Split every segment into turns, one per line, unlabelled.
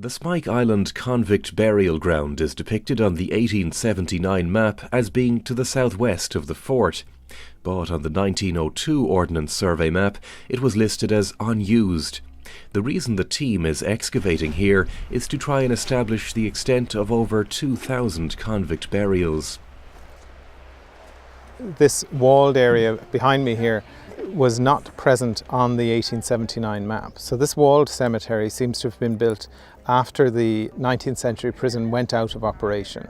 The Spike Island convict burial ground is depicted on the 1879 map as being to the southwest of the fort, but on the 1902 Ordnance Survey map it was listed as unused. The reason the team is excavating here is to try and establish the extent of over 2,000 convict burials.
This walled area behind me here was not present on the 1879 map. So this walled cemetery seems to have been built after the 19th century prison went out of operation.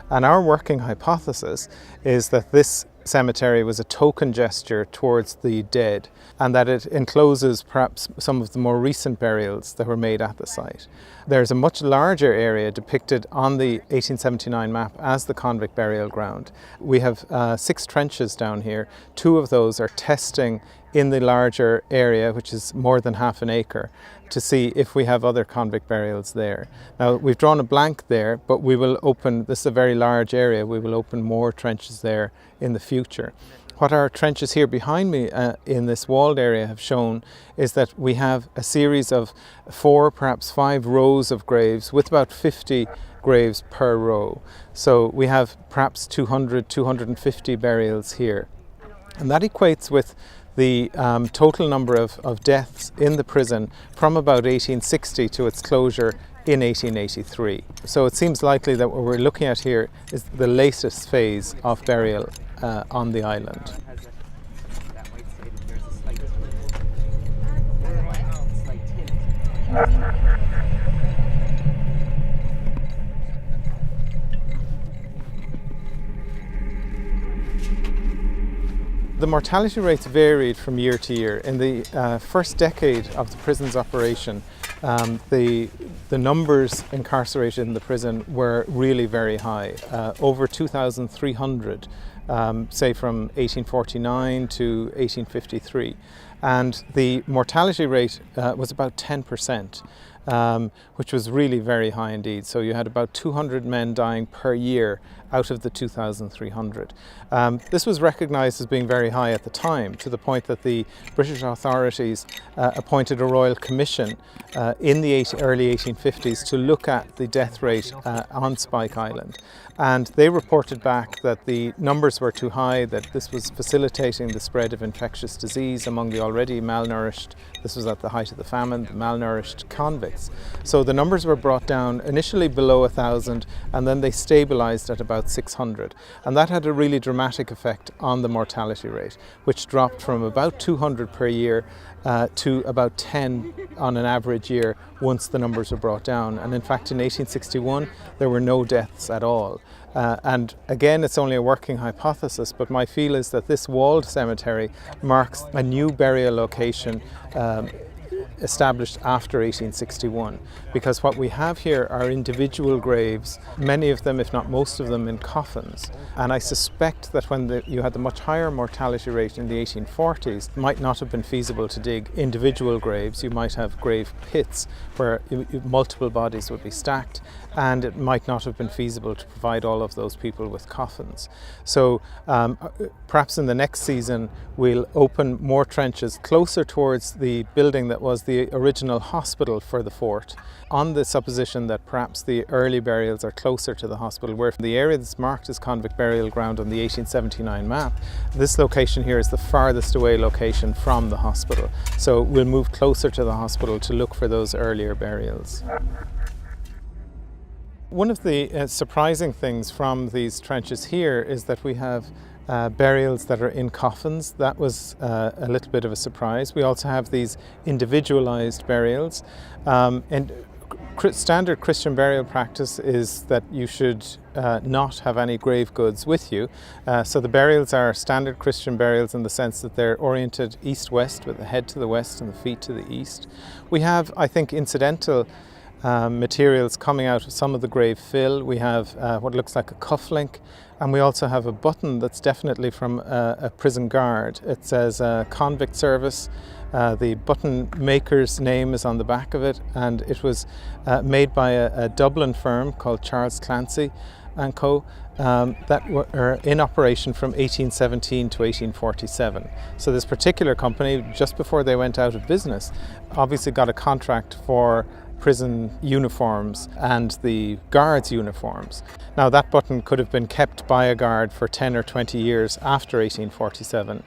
And our working hypothesis is that this cemetery was a token gesture towards the dead, and that it encloses perhaps some of the more recent burials that were made at the site. There's a much larger area depicted on the 1879 map as the convict burial ground. We have 6 trenches down here. 2 of those are testing in the larger area, which is more than half an acre, to see if we have other convict burials there. Now, we've drawn a blank there, but we will open, this is a very large area, we will open more trenches there in the future. What our trenches here behind me in this walled area have shown is that we have a series of 4, perhaps 5 rows of graves with about 50 graves per row. So we have perhaps 200, 250 burials here. And that equates with the total number of deaths in the prison from about 1860 to its closure in 1883. So it seems likely that what we're looking at here is the latest phase of burial on the island. The mortality rates varied from year to year. In the first decade of the prison's operation, the numbers incarcerated in the prison were really very high, over 2,300, say from 1849 to 1853. And the mortality rate was about 10%, which was really very high indeed. So you had about 200 men dying per year out of the 2,300. This was recognised as being very high at the time, to the point that the British authorities appointed a royal commission in the early 1850s to look at the death rate on Spike Island. And they reported back that the numbers were too high, that this was facilitating the spread of infectious disease among the already malnourished, this was at the height of the famine, the malnourished convicts. So the numbers were brought down initially below 1,000, and then they stabilised at about 600. And that had a really dramatic effect on the mortality rate, which dropped from about 200 per year to about 10 on an average year once the numbers were brought down. And in fact, in 1861, there were no deaths at all. And again, it's only a working hypothesis, but my feel is that this walled cemetery marks a new burial location established after 1861, because what we have here are individual graves, many of them, if not most of them, in coffins. And I suspect that when you had the much higher mortality rate in the 1840s, it might not have been feasible to dig individual graves. You might have grave pits where multiple bodies would be stacked, and it might not have been feasible to provide all of those people with coffins. So perhaps in the next season we'll open more trenches closer towards the building that was the original hospital for the fort, on the supposition that perhaps the early burials are closer to the hospital, where the area that's marked as convict burial ground on the 1879 map, this location here is the farthest away location from the hospital. So we'll move closer to the hospital to look for those earlier burials. One of the surprising things from these trenches here is that we have burials that are in coffins. That was a little bit of a surprise. We also have these individualized burials. And standard Christian burial practice is that you should not have any grave goods with you. So the burials are standard Christian burials in the sense that they're oriented east-west, with the head to the west and the feet to the east. We have, I think, incidental materials coming out of some of the grave fill. We have what looks like a cufflink, and we also have a button that's definitely from a prison guard. It says convict service. The button maker's name is on the back of it, and it was made by a Dublin firm called Charles Clancy and Co. That were in operation from 1817 to 1847. So this particular company, just before they went out of business, obviously got a contract for prison uniforms and the guards' uniforms. Now, that button could have been kept by a guard for 10 or 20 years after 1847,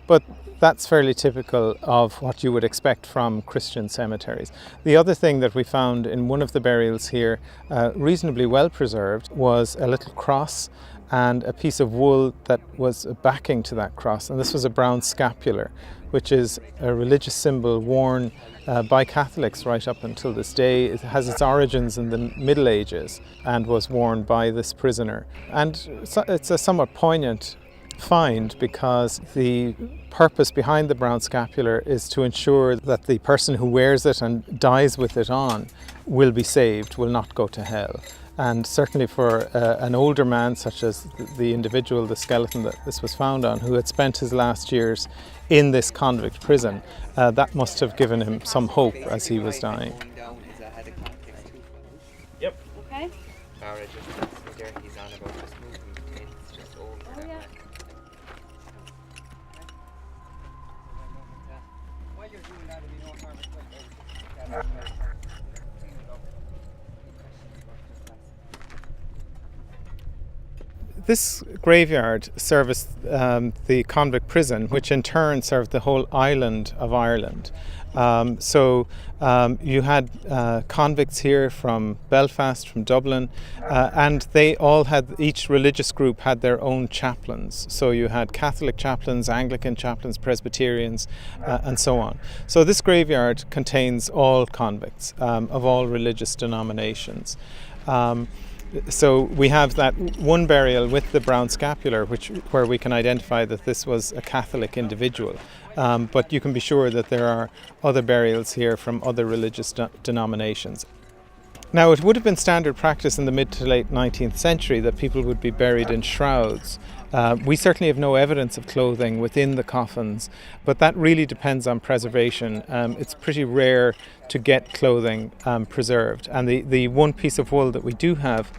but that's fairly typical of what you would expect from Christian cemeteries. The other thing that we found in one of the burials here, reasonably well preserved, was a little cross and a piece of wool that was a backing to that cross, and this was a brown scapular, which is a religious symbol worn by Catholics right up until this day. It has its origins in the Middle Ages and was worn by this prisoner. And it's a somewhat poignant find because the purpose behind the brown scapular is to ensure that the person who wears it and dies with it on will be saved, will not go to hell. And certainly for an older man, such as the individual, the skeleton that this was found on, who had spent his last years in this convict prison, that must have given him some hope as he was dying.
Yep.
Okay.
He's on about this movement. It's just over.
Oh, yeah.
While you're doing that, if you know harm
This graveyard serviced the convict prison, which in turn served the whole island of Ireland. So you had convicts here from Belfast, from Dublin, and they all had, each religious group had their own chaplains. So you had Catholic chaplains, Anglican chaplains, Presbyterians, and so on. So this graveyard contains all convicts of all religious denominations. So we have that one burial with the brown scapular, where we can identify that this was a Catholic individual. But you can be sure that there are other burials here from other religious denominations. Now, it would have been standard practice in the mid to late 19th century that people would be buried in shrouds. We certainly have no evidence of clothing within the coffins, but that really depends on preservation. It's pretty rare to get clothing preserved, and the one piece of wool that we do have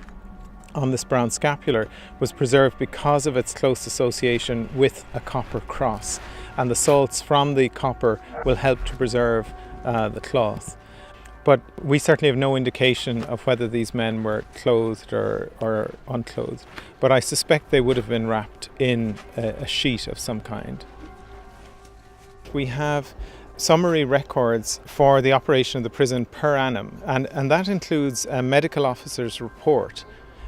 on this brown scapular was preserved because of its close association with a copper cross, and the salts from the copper will help to preserve the cloth. But we certainly have no indication of whether these men were clothed or unclothed. But I suspect they would have been wrapped in a sheet of some kind. We have summary records for the operation of the prison per annum, and that includes a medical officer's report.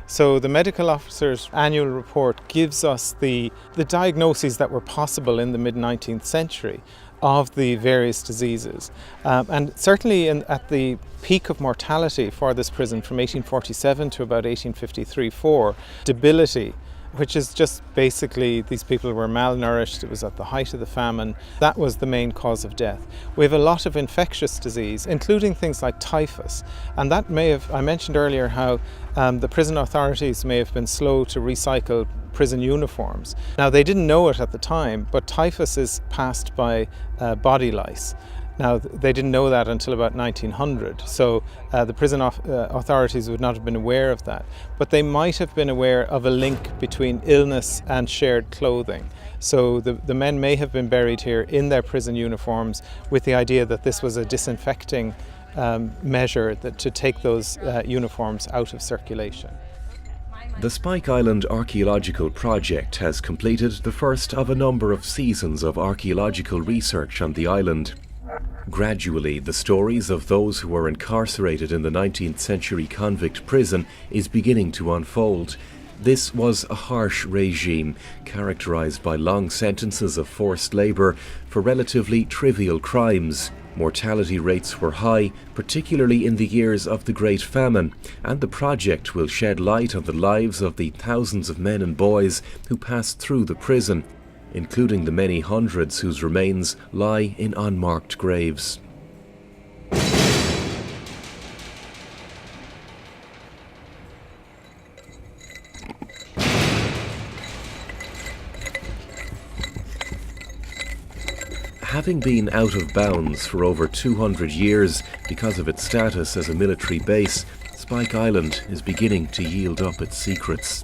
So the medical officer's annual report gives us the diagnoses that were possible in the mid-19th century of the various diseases. And certainly at the peak of mortality for this prison from 1847 to about 1853-4, debility, which is just basically these people were malnourished, it was at the height of the famine, that was the main cause of death. We have a lot of infectious disease, including things like typhus, and that may have, I mentioned earlier how the prison authorities may have been slow to recycle prison uniforms. Now, they didn't know it at the time, but typhus is passed by body lice. Now, they didn't know that until about 1900, so the prison authorities would not have been aware of that. But they might have been aware of a link between illness and shared clothing. So the men may have been buried here in their prison uniforms with the idea that this was a disinfecting measure to take those uniforms out of circulation.
The Spike Island Archaeological Project has completed the first of a number of seasons of archaeological research on the island. Gradually, the stories of those who were incarcerated in the 19th century convict prison is beginning to unfold. This was a harsh regime, characterised by long sentences of forced labour for relatively trivial crimes. Mortality rates were high, particularly in the years of the Great Famine, and the project will shed light on the lives of the thousands of men and boys who passed through the prison, including the many hundreds whose remains lie in unmarked graves. Having been out of bounds for over 200 years because of its status as a military base, Spike Island is beginning to yield up its secrets.